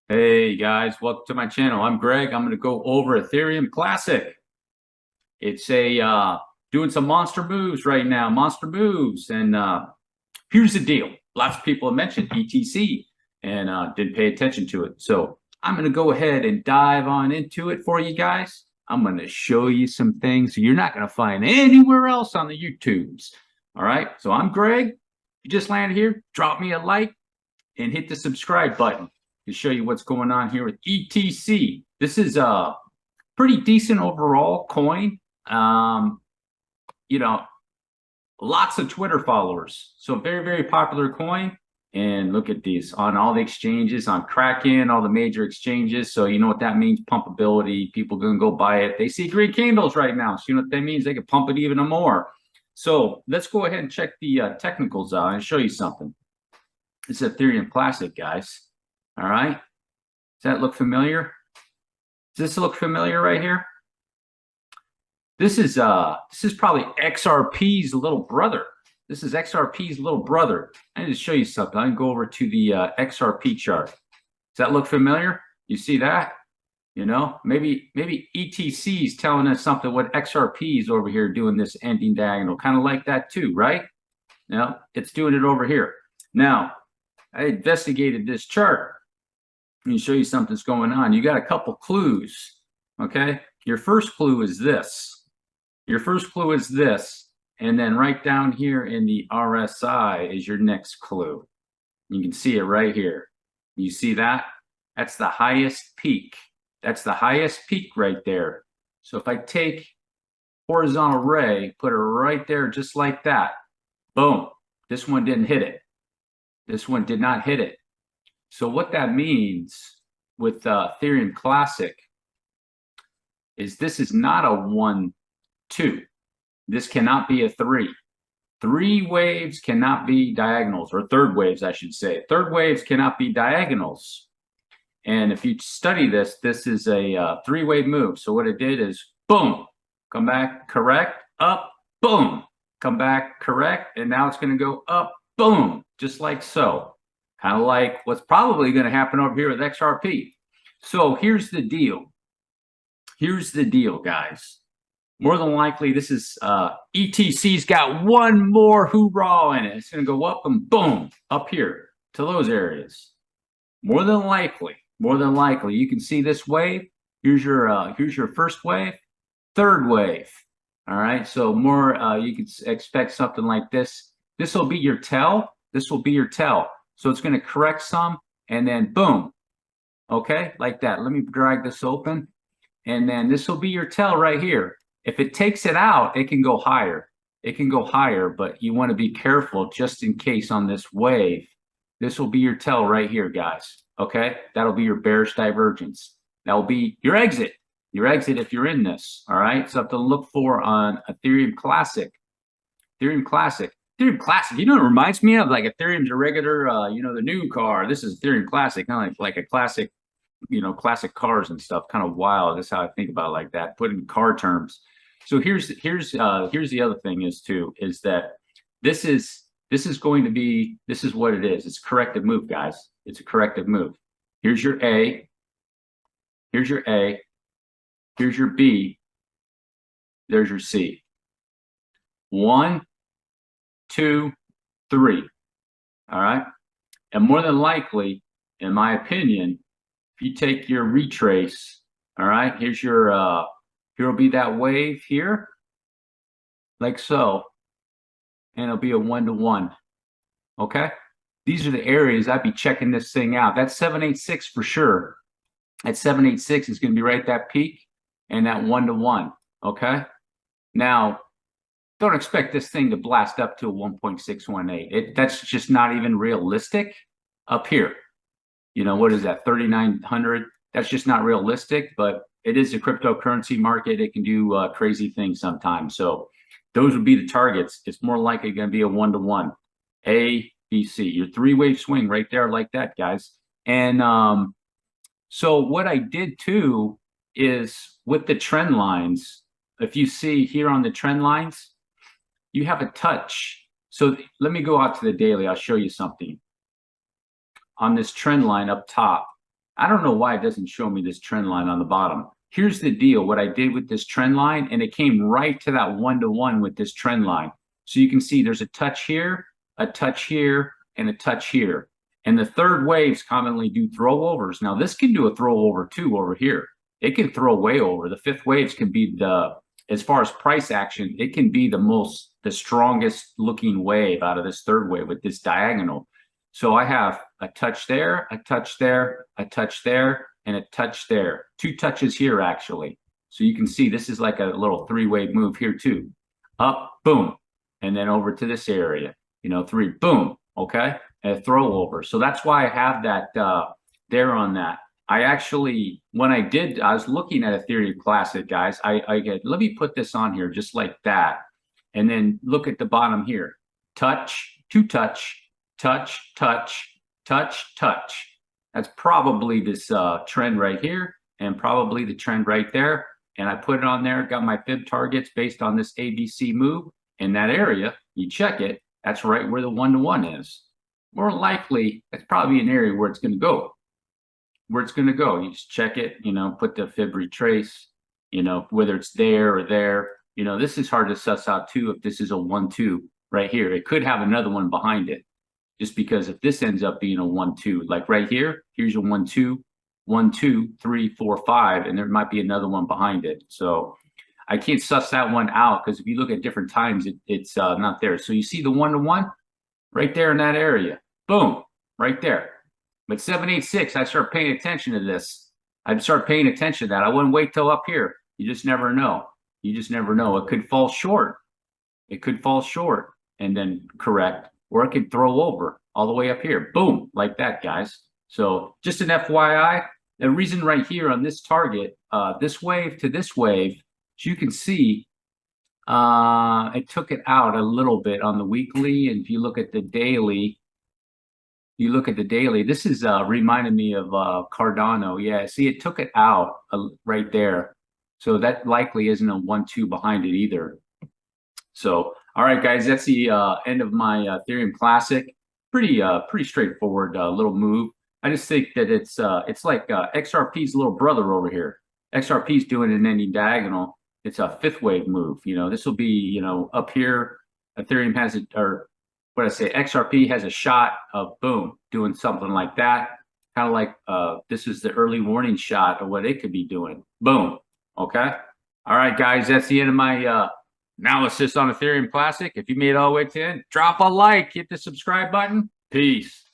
Hey guys, welcome to my channel. I'm Greg. I'm going to go over Ethereum Classic. It's a doing some monster moves right now, monster moves. And here's the deal. Lots of people have mentioned ETC and didn't pay attention to it. So I'm going to go ahead and dive on into it for you guys. I'm going to show you some things you're not going to find anywhere else on the YouTubes. All right. So I'm Greg. You just landed here. Drop me a like and hit the subscribe button to show you what's going on here with ETC. This is a pretty decent overall coin. You know, lots of Twitter followers. So very, very popular coin. And look at these on all the exchanges, on Kraken, all the major exchanges. So you know what that means, pumpability. People gonna go buy it. They see green candles right now. So you know what that means? They can pump it even more. So let's go ahead and check the technicals out and show you something. It's Ethereum Classic, guys. All right. Does that look familiar? Does this look familiar right here? This is probably XRP's little brother. This is XRP's little brother. I need to show you something. I can go over to the XRP chart. Does that look familiar? You see that? You know, maybe ETC is telling us something what XRP is over here doing this ending diagonal, kind of like that too, right? Now it's doing it over here. Now, I investigated this chart. Let me show you something's going on. You got a couple clues, okay? Your first clue is this. Your first clue is this. And then right down here in the RSI is your next clue. You can see it right here. You see that? That's the highest peak. That's the highest peak right there. So if I take horizontal ray, put it right there just like that, boom, this one didn't hit it. This one did not hit it. So what that means with Ethereum Classic is this is not a 1, 2. This cannot be a 3. 3 waves cannot be diagonals, or third waves, I should say. Third waves cannot be diagonals. And if you study this, this is a 3-wave move. So what it did is, boom, come back, correct, up, boom, come back, correct, and now it's going to go up, boom, just like so. Kind of like what's probably going to happen over here with XRP. So here's the deal. Here's the deal, guys. More than likely, this is ETC's got one more hoorah in it. It's going to go up and boom, up here to those areas. More than likely, you can see this wave. Here's your first wave, third wave. All right, so more you can expect something like this. This will be your tell. This will be your tell. So it's going to correct some and then boom. Okay, like that. Let me drag this open. And then this will be your tell right here. If it takes it out, it can go higher. It can go higher, but you want to be careful just in case on this wave. This will be your tell right here, guys. Okay, that'll be your bearish divergence. That will be your exit. Your exit if you're in this. All right, something to look for on Ethereum Classic. Ethereum Classic. Ethereum Classic, you know, it reminds me of like Ethereum's a regular, you know, the new car. This is Ethereum Classic, kind of like a classic, you know, classic cars and stuff. Kind of wild. That's how I think about it, like that. Put in car terms. So here's the other thing is that this is going to be, this is what it is. It's a corrective move, guys. It's a corrective move. Here's your A. Here's your A. Here's your B. There's your C. 1, 2, 3. All right. And more than likely, in my opinion, if you take your retrace, all right, here's your here will be that wave here, like so, and it'll be a 1-to-1. Okay. These are the areas I'd be checking this thing out. That's 786 for sure. At 786 is going to be right at that peak and that 1-to-1. Okay. Now, don't expect this thing to blast up to a 1.618. That's just not even realistic up here. You know, what is that, 3,900? That's just not realistic, but it is a cryptocurrency market. It can do crazy things sometimes. So those would be the targets. It's more likely going to be a 1-to-1. A, B, C. Your 3-wave swing right there like that, guys. And so what I did too is with the trend lines, if you see here on the trend lines, you have a touch. So let me go out to the daily. I'll show you something. On this trend line up top, I don't know why it doesn't show me this trend line on the bottom. Here's the deal, what I did with this trend line, and it came right to that 1-to-1 with this trend line. So you can see there's a touch here, a touch here, and a touch here. And the third waves commonly do throwovers. Now this can do a throwover too over here. It can throw way over. The fifth waves can be as far as price action, it can be the strongest looking wave out of this third wave with this diagonal. So I have a touch there, a touch there, a touch there, and a touch there. 2 touches here, actually. So you can see this is like a little 3-wave move here, too. Up, boom, and then over to this area. 3, boom, okay? And a throw over. So that's why I have that there on that. I actually, when I was looking at Ethereum Classic, guys. Let me put this on here just like that. And then look at the bottom here. Touch, 2 touch, touch, touch, touch, touch. That's probably this trend right here and probably the trend right there. And I put it on there, got my fib targets based on this ABC move. In that area, you check it, that's right where the 1-to-1 is. More likely, that's probably an area where it's going to go. You just check it, put the fib retrace, whether it's there or there. This is hard to suss out too if this is a 1-2 right here. It could have another one behind it. Just because if this ends up being a 1-2, like right here, here's a 1-2, 1, 2, 3, 4, 5, and there might be another one behind it. So I can't suss that one out because if you look at different times, it's not there. So you see the 1-to-1 right there in that area. Boom, right there. But 786, I start paying attention to this. I'd start paying attention to that. I wouldn't wait till up here. You just never know. It could fall short. And then correct. Or it could throw over all the way up here. Boom, like that, guys. So just an FYI, the reason right here on this target, this wave to this wave, as you can see, it took it out a little bit on the weekly. And if you look at the daily, this is reminding me of Cardano. Yeah, see, it took it out right there. So that likely isn't a 1-2 behind it either. So, all right, guys, that's the end of my Ethereum Classic. Pretty straightforward little move. I just think that it's like XRP's little brother over here. XRP's doing an ending diagonal. It's a 5th wave move. This will be up here. Ethereum has it, or what I say, XRP has a shot of boom doing something like that. Kind of like this is the early warning shot of what it could be doing. Boom. Okay. All right, guys, that's the end of my analysis on Ethereum Classic. If you made it all the way to the end, drop a like, hit the subscribe button. Peace.